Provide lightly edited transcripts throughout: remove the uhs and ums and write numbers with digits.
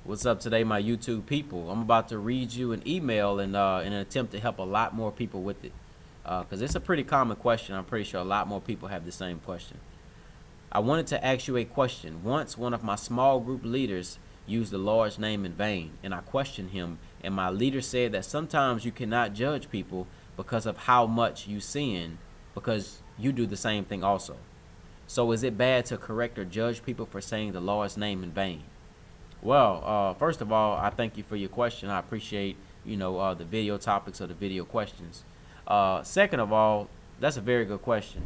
What's up today, my YouTube people? I'm about to read you an email in an attempt to help a lot more people with it, because it's a pretty common question. I'm pretty sure a lot more people have the same question. I wanted to ask you a question. Once one of my small group leaders used the Lord's name in vain, and I questioned him, and my leader said that sometimes you cannot judge people because of how much you sin, because you do the same thing also. So is it bad to correct or judge people for saying the Lord's name in vain? Well, first of all, I thank you for your question. I appreciate, the video topics or the video questions. Second of all, that's a very good question.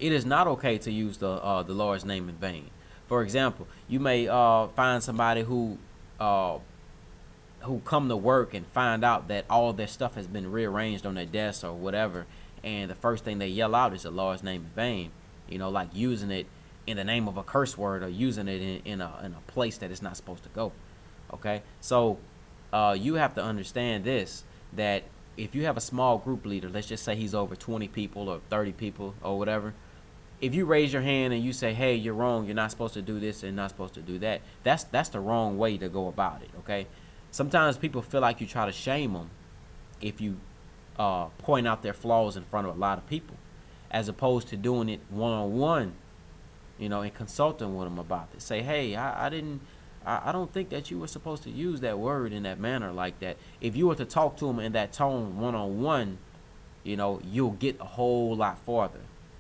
It is not okay to use the Lord's name in vain. For example, you may find somebody who come to work and find out that all their stuff has been rearranged on their desk or whatever, and the first thing they yell out is the Lord's name in vain. Like using it in the name of a curse word, or using it in a place that it's not supposed to go. Okay, so you have to understand this, that if you have a small group leader, let's just say he's over 20 people or 30 people or whatever, if you raise your hand and you say, hey, you're wrong, you're not supposed to do this and not supposed to do that, that's the wrong way to go about it. Okay, sometimes people feel like you try to shame them if you point out their flaws in front of a lot of people, as opposed to doing it one-on-one, and consulting with them about it. Say, hey, I don't think that you were supposed to use that word in that manner like that. If you were to talk to them in that tone one-on-one, you'll get a whole lot farther.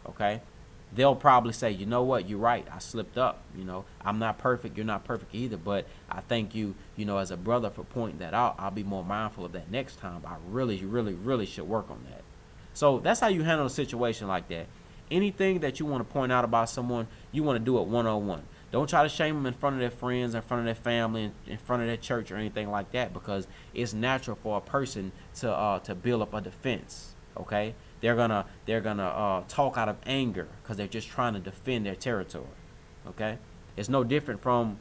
Okay, they'll probably say, you know what, you're right, I slipped up. I'm not perfect, you're not perfect either, but I thank you, as a brother, for pointing that out. I'll be more mindful of that next time. I really, really, really should work on that. So that's how you handle a situation like that. Anything that you want to point out about someone, you want to do it one-on-one. Don't try to shame them in front of their friends, in front of their family, in front of their church or anything like that, because it's natural for a person to build up a defense. Okay, they're gonna talk out of anger because they're just trying to defend their territory. Okay, it's no different from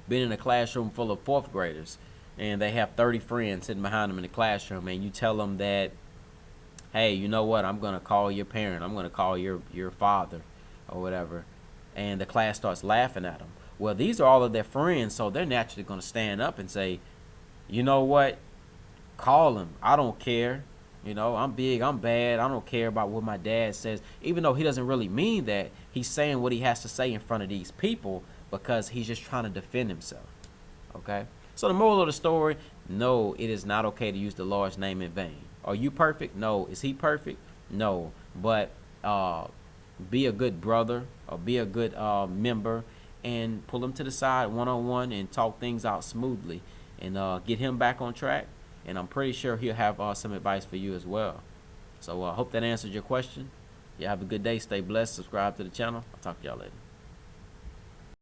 being in a classroom full of fourth graders and they have 30 friends sitting behind them in the classroom, and you tell them that, hey, you know what, I'm going to call your parent, I'm going to call your father or whatever, and the class starts laughing at them. Well, these are all of their friends, so they're naturally going to stand up and say, you know what, call him, I don't care, I'm big, I'm bad, I don't care about what my dad says. Even though he doesn't really mean that, he's saying what he has to say in front of these people because he's just trying to defend himself. Okay, so the moral of the story, no, it is not okay to use the Lord's name in vain. Are you perfect? No. Is he perfect? No. But be a good brother, or be a good member, and pull him to the side one-on-one and talk things out smoothly, and get him back on track. And I'm pretty sure he'll have some advice for you as well. So I hope that answered your question. You have a good day. Stay blessed. Subscribe to the channel. I'll talk to y'all later.